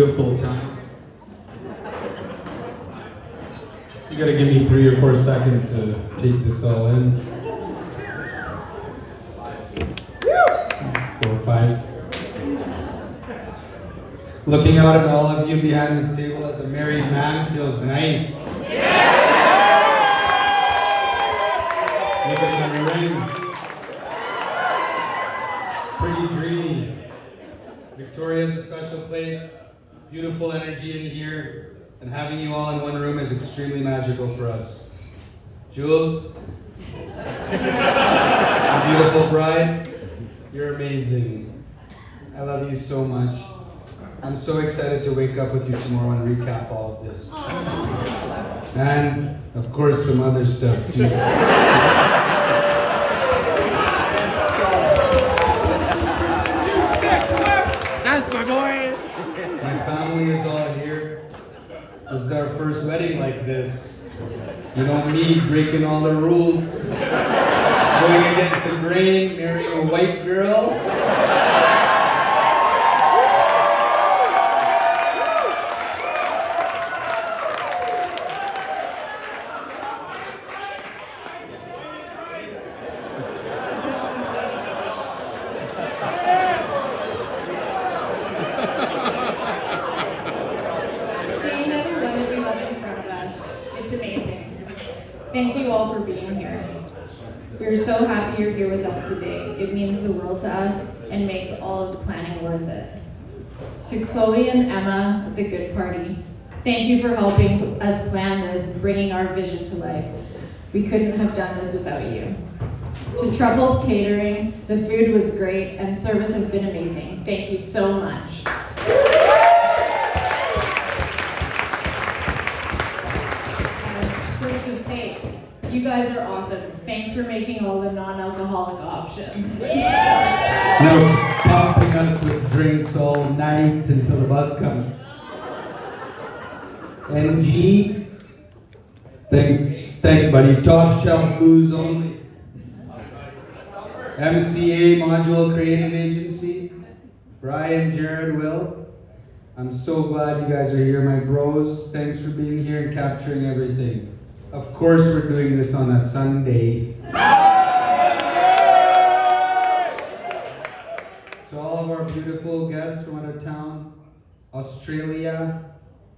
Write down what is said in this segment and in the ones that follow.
Beautiful time. You gotta give me 3 or 4 seconds to take this all in. 4 or 5. Looking out at all of you behind this table as a married man feels nice. Look at my ring. Pretty dreamy. Victoria's a special place. Beautiful energy in here, and having you all in one room is extremely magical for us. Jules, a beautiful bride, you're amazing. I love you so much. I'm so excited to wake up with you tomorrow and recap all of this. And, of course, some other stuff too. That's my boy! My family is all here. This is our first wedding like this. You don't need breaking all the rules, going against the grain, marrying a white girl. Thank you all for being here. We're so happy you're here with us today. It means the world to us and makes all of the planning worth it. To Chloe and Emma, the Good Party, thank you for helping us plan this, bringing our vision to life. We couldn't have done this without you. To Truffles Catering, the food was great and service has been amazing. Thank you so much. You guys are awesome. Thanks for making all the non-alcoholic options. No pumping us with drinks all night until the bus comes. NG, thanks buddy. Top shelf booze only. MCA Module Creative Agency. Brian, Jared, Will. I'm so glad you guys are here, my bros. Thanks for being here and capturing everything. Of course we're doing this on a Sunday. To all of our beautiful guests from out of town, Australia,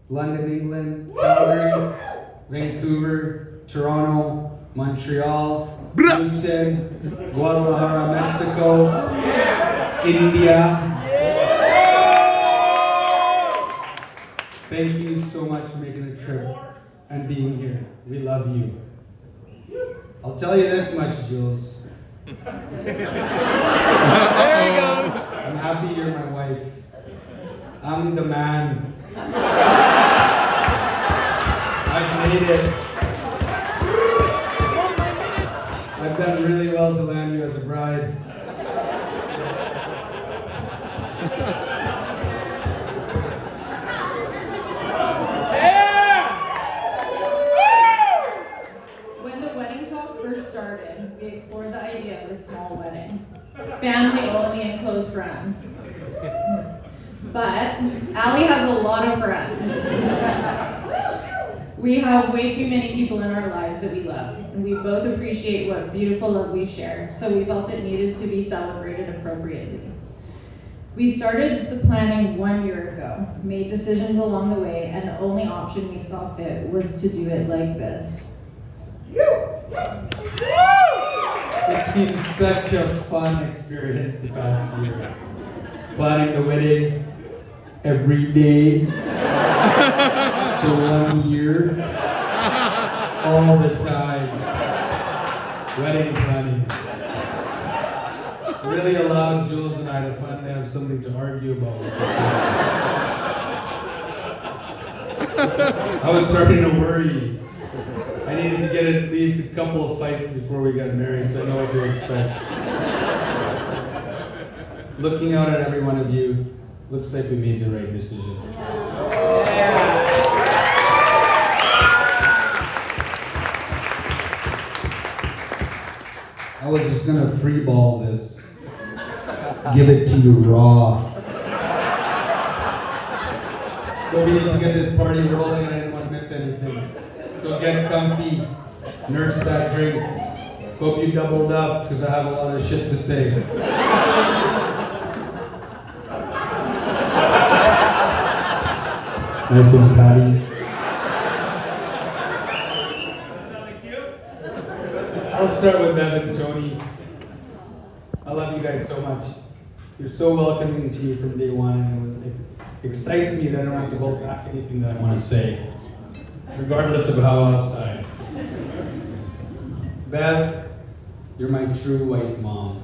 London, England, Calgary, Vancouver, Toronto, Montreal, Houston, Guadalajara, Mexico, India. Thank you so much for making the trip and being here. We love you. I'll tell you this much, Jules. There he goes. I'm happy you're my wife. I'm the man. I've made it. I've done really well to land you as a bride. We explored the idea of a small wedding. Family only and close friends. But Allie has a lot of friends. We have way too many people in our lives that we love, and we both appreciate what beautiful love we share, so we felt it needed to be celebrated appropriately. We started the planning 1 year ago, made decisions along the way, and the only option we thought fit was to do it like this. It's been such a fun experience the past year. Planning the wedding every day for 1 year, all the time. Wedding planning. Really allowed Jules and I to finally have something to argue about. I was starting to worry. I needed to get at least a couple of fights before we got married, so I know what to expect. Looking out at every one of you, looks like we made the right decision. I was just gonna freeball this. Give it to you raw. But we need to get this party rolling and I didn't want to miss anything. So get comfy, nurse that drink. Hope you doubled up because I have a lot of shit to say. Nice one, Patty. I'll start with Bev and Tony. I love you guys so much. You're so welcoming to me from day one, and it excites me that I don't have to hold back anything that I want to say, regardless of how outside. Bev, you're my true white mom.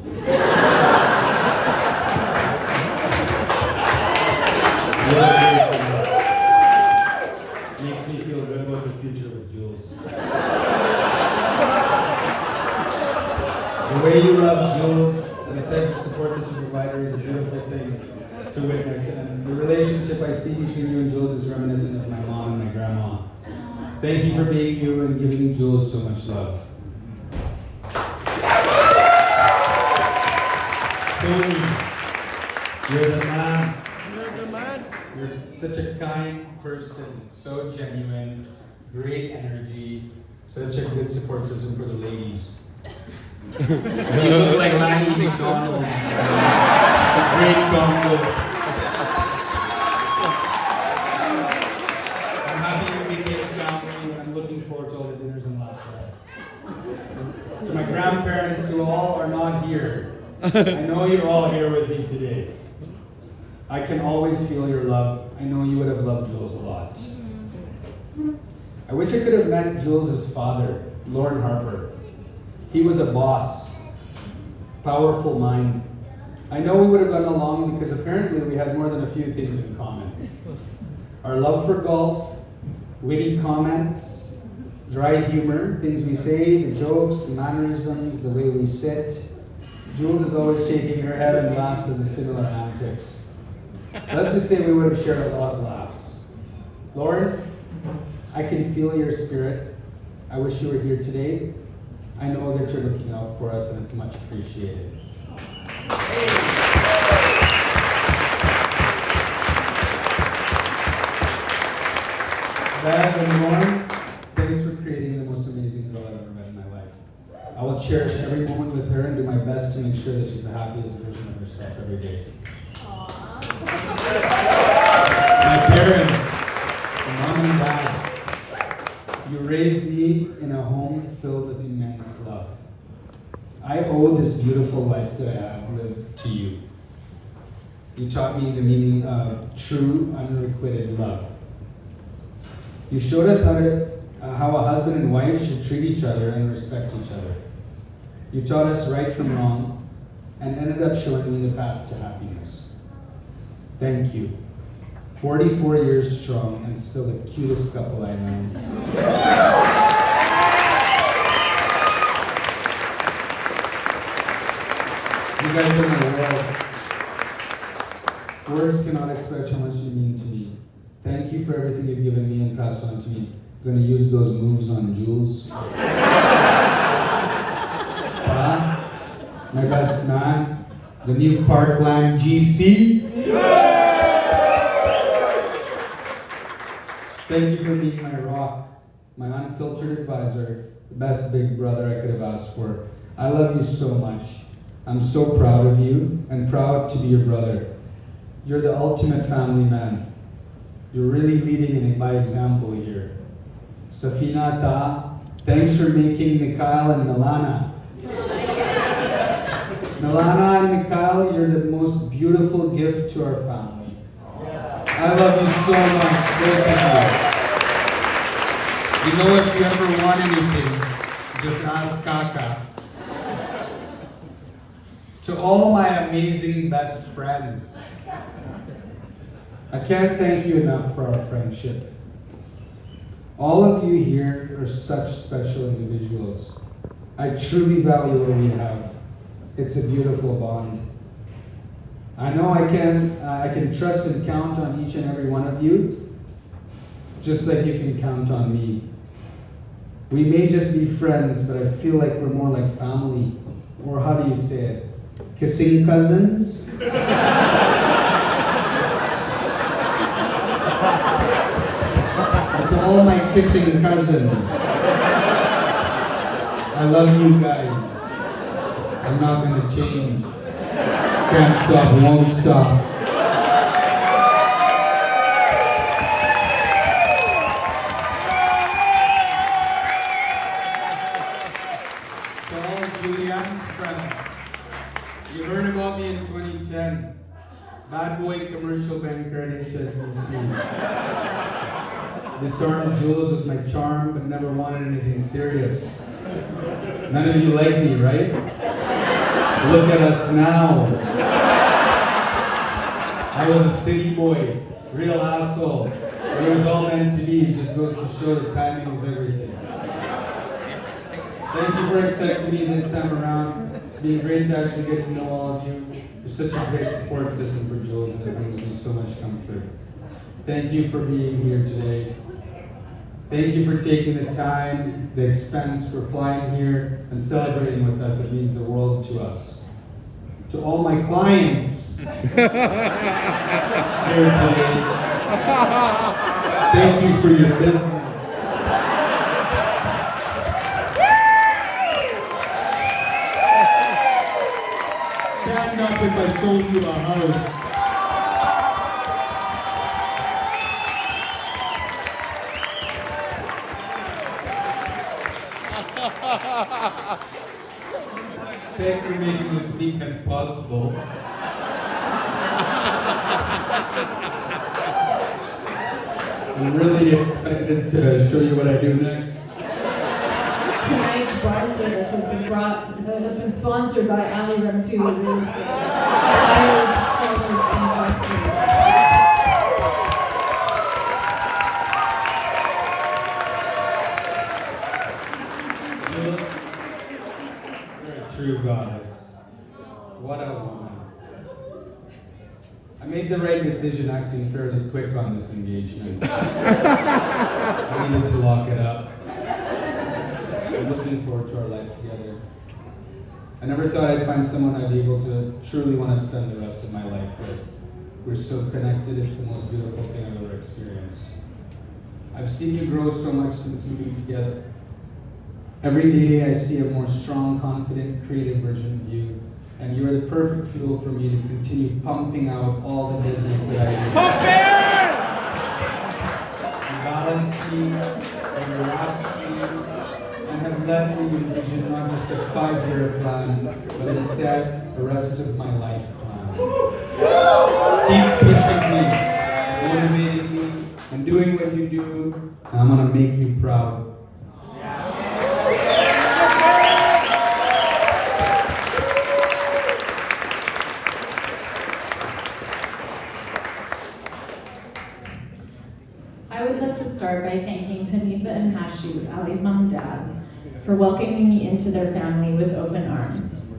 Makes me feel good about the future with Jules. The way you love Jules and the type of support that you provide her is a beautiful thing to witness. And the relationship I see between you and Jules is reminiscent of my mom and my grandma. Thank you for being you and giving Jules so much love. Tony, you're the man. You're the man. You're such a kind person, so genuine, great energy, such a good support system for the ladies. You look like Lanny McDonald. It's a great combo. I'm happy you became family and I'm looking forward to all the dinners and laughs. To my grandparents who all are not here, I know you're all here with me today. I can always feel your love. I know you would have loved Jules a lot. I wish I could have met Jules' father, Lord Harper. He was a boss, powerful mind. I know we would have gotten along because apparently we had more than a few things in common. Our love for golf, witty comments, dry humor, things we say, the jokes, the mannerisms, the way we sit. Jules is always shaking her head and laughs at the similar antics. Let's just say we would have shared a lot of laughs. Lauren, I can feel your spirit. I wish you were here today. I know that you're looking out for us and it's much appreciated. Bev and Lauren, thanks for creating the most amazing girl I've ever met in my life. I will cherish every moment with her and do my best to make sure that she's the happiest version of herself every day. My parents, mom and dad, you raised me in a home filled with immense love. I owe this beautiful life that I have lived to you. You taught me the meaning of true, unrequited love. You showed us how a husband and wife should treat each other and respect each other. You taught us right from wrong and ended up showing me the path to happiness. Thank you. 44 years strong and still the cutest couple I know. You guys are my world. Words cannot express how much you mean to me. Thank you for everything you've given me and passed on to me. I'm going to use those moves on Jules. My best man, the new Parkland GC. Thank you for being my rock, my unfiltered advisor, the best big brother I could have asked for. I love you so much. I'm so proud of you and proud to be your brother. You're the ultimate family man. You're really leading by example here. Safina Ta, thanks for making Mikhail and Milana. Milana and Mikhail, you're the most beautiful gift to our family. I love you so much. Both of you. You know, if you ever want anything, just ask Kaka. To all my amazing best friends, I can't thank you enough for our friendship. All of you here are such special individuals. I truly value what we have. It's a beautiful bond. I know I can trust and count on each and every one of you, just like you can count on me. We may just be friends, but I feel like we're more like family. Or how do you say it? Kissing cousins? all my kissing cousins. I love you guys. I'm not gonna change. Can't stop, won't stop. To all Julianne's friends, you heard about me in 2010. Bad boy commercial banker at HSBC. Disarmed Jules with my charm, but never wanted anything serious. None of you like me, right? Look at us now. I was a city boy, real asshole. But it was all meant to be. It just goes to show that timing is everything. Thank you for accepting me this time around. It's been great to actually get to know all of you. There's such a great support system for Jules, and it brings me so much comfort. Thank you for being here today. Thank you for taking the time, the expense for flying here and celebrating with us. It means the world to us. To all my clients here today, thank you for your business. Stand up if I sold you a house. Thanks for making this weekend possible. I'm really excited to show you what I do next. Tonight's bar service has been sponsored by Ali Ramtula Real Estate. Buyers, sellers, investors. You're a true goddess. What a woman. I made the right decision acting fairly quick on this engagement. I needed to lock it up. I'm looking forward to our life together. I never thought I'd find someone I'd be able to truly want to spend the rest of my life with. We're so connected, it's the most beautiful thing I've ever experienced. I've seen you grow so much since we've been together. Every day I see a more strong, confident, creative version of you, and you are the perfect fuel for me to continue pumping out all the business that I do. You balance me, you relax me, and have let me envision not just a 5-year plan, but instead the rest of my life plan. Keep pushing me, motivating me, and doing what you do, and I'm gonna make you proud. I would like to start by thanking Hanifa and Hashu, Ali's mom and dad, for welcoming me into their family with open arms.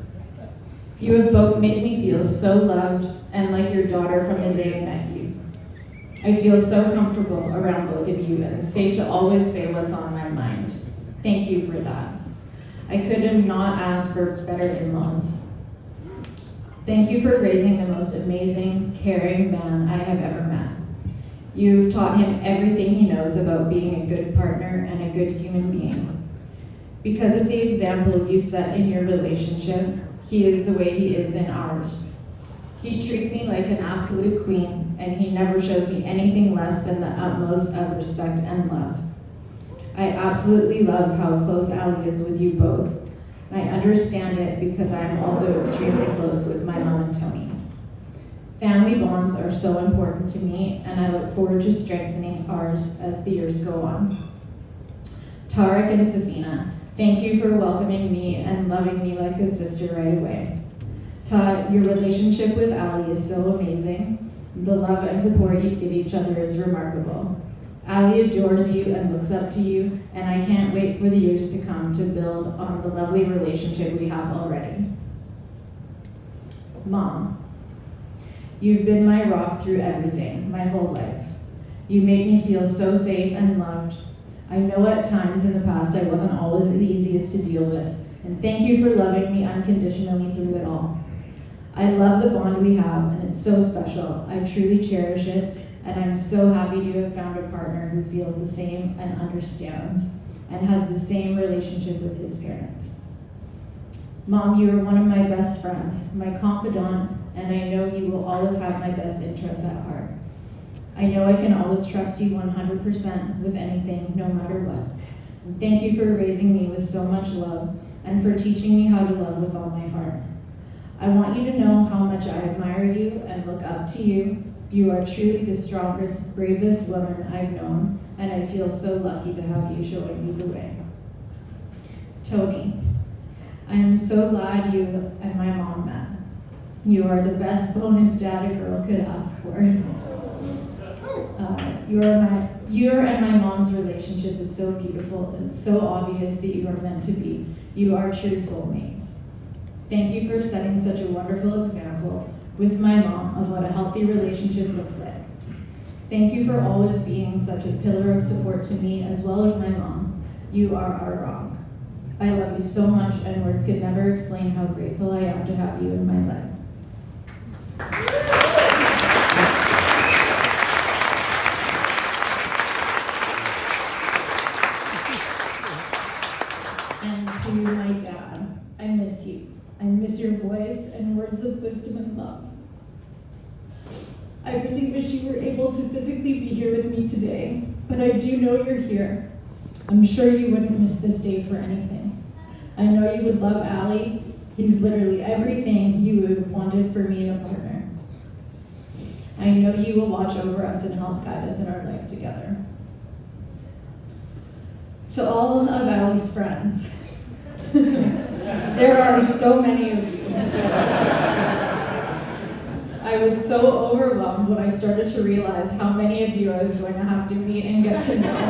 You have both made me feel so loved and like your daughter from the day I met you. I feel so comfortable around both of you and safe to always say what's on my mind. Thank you for that. I could have not asked for better in-laws. Thank you for raising the most amazing, caring man I have ever met. You've taught him everything he knows about being a good partner and a good human being. Because of the example you set in your relationship, he is the way he is in ours. He treats me like an absolute queen, and he never shows me anything less than the utmost of respect and love. I absolutely love how close Ali is with you both. I understand it because I am also extremely close with my mom and Tony. Family bonds are so important to me, and I look forward to strengthening ours as the years go on. Tarek and Safina, thank you for welcoming me and loving me like a sister right away. Your relationship with Ali is so amazing. The love and support you give each other is remarkable. Ali adores you and looks up to you, and I can't wait for the years to come to build on the lovely relationship we have already. Mom, you've been my rock through everything, my whole life. You make me feel so safe and loved. I know at times in the past I wasn't always the easiest to deal with, and thank you for loving me unconditionally through it all. I love the bond we have, and it's so special. I truly cherish it, and I'm so happy to have found a partner who feels the same and understands and has the same relationship with his parents. Mom, you are one of my best friends, my confidant, and I know you will always have my best interests at heart. I know I can always trust you 100% with anything, no matter what. And thank you for raising me with so much love and for teaching me how to love with all my heart. I want you to know how much I admire you and look up to you. You are truly the strongest, bravest woman I've known, and I feel so lucky to have you showing me the way. Tony, I am so glad you and my mom met. You are the best bonus dad a girl could ask for. Your and my mom's relationship is so beautiful, and it's so obvious that you are meant to be. You are true soulmates. Thank you for setting such a wonderful example with my mom of what a healthy relationship looks like. Thank you for always being such a pillar of support to me as well as my mom. You are our rock. I love you so much, and words could never explain how grateful I am to have you in my life. And to my dad, I miss you. I miss your voice and words of wisdom and love. I really wish you were able to physically be here with me today, but I do know you're here. I'm sure you wouldn't miss this day for anything. I know you would love Allie. He's literally everything you would have wanted for me in a partner. I know you will watch over us and help guide us in our life together. To all of Allie's friends, there are so many of you. I was so overwhelmed when I started to realize how many of you I was going to have to meet and get to know.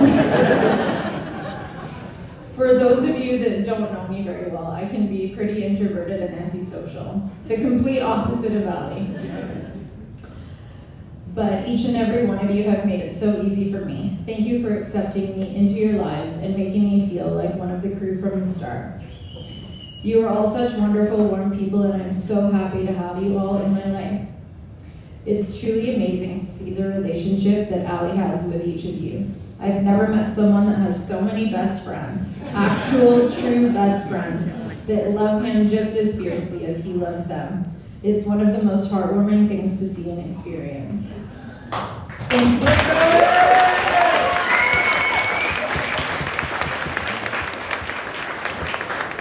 For those of you that don't know me very well, I can be pretty introverted and antisocial, the complete opposite of Allie. But each and every one of you have made it so easy for me. Thank you for accepting me into your lives and making me feel like one of the crew from the start. You are all such wonderful, warm people, and I'm so happy to have you all in my life. It's truly amazing to see the relationship that Allie has with each of you. I've never met someone that has so many best friends, actual, true best friends, that love him just as fiercely as he loves them. It's one of the most heartwarming things to see and experience. Thank you.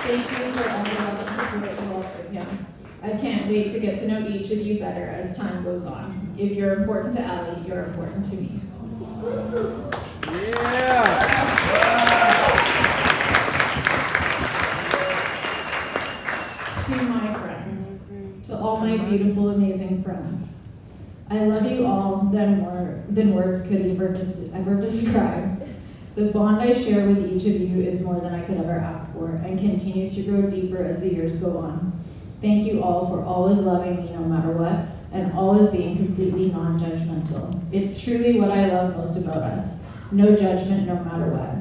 Thank you for all the love and support you all give him. I can't wait to get to know each of you better as time goes on. If you're important to Allie, you're important to me. To my friends, to all my beautiful, amazing friends, I love you all more than words could ever describe. The bond I share with each of you is more than I could ever ask for and continues to grow deeper as the years go on. Thank you all for always loving me no matter what and always being completely non-judgmental. It's truly what I love most about us. No judgment no matter what.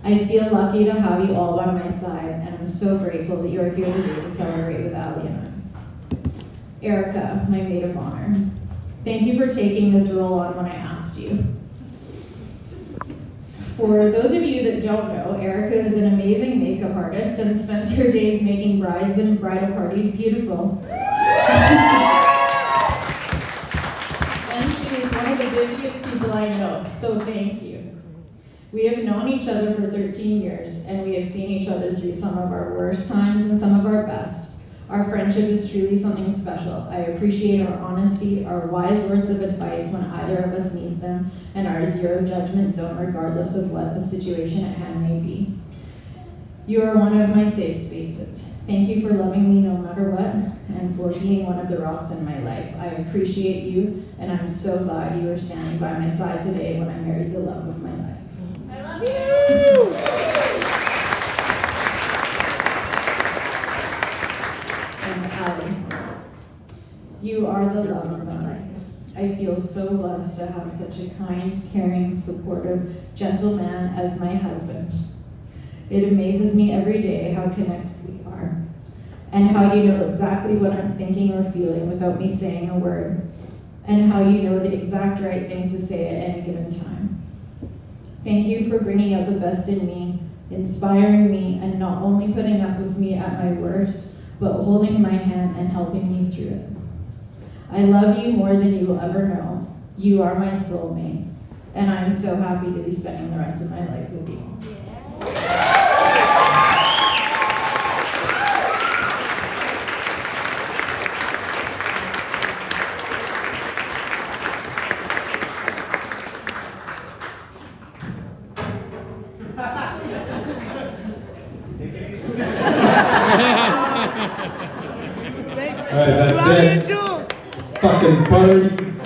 I feel lucky to have you all by my side, and I'm so grateful that you are here today to celebrate with Allie and I. Erica, my maid of honor. Thank you for taking this role on when I asked you. For those of you that don't know, Erica is an amazing makeup artist and spends her days making brides and bridal parties beautiful. And she is one of the busiest people I know, so thank you. We have known each other for 13 years, and we have seen each other through some of our worst times and some of our best. Our friendship is truly something special. I appreciate our honesty, our wise words of advice when either of us needs them, and our zero judgment zone regardless of what the situation at hand may be. You are one of my safe spaces. Thank you for loving me no matter what, and for being one of the rocks in my life. I appreciate you, and I'm so glad you are standing by my side today when I married the love of my life. I love you! And Allie, you are the love of my life. I feel so blessed to have such a kind, caring, supportive, gentle man as my husband. It amazes me every day how connected we are, and how you know exactly what I'm thinking or feeling without me saying a word. and how you know the exact right thing to say at any given time. Thank you for bringing out the best in me, inspiring me, and not only putting up with me at my worst, but holding my hand and helping me through it. I love you more than you will ever know. You are my soulmate, and I'm so happy to be spending the rest of my life with you. All right, that's it. Fucking party.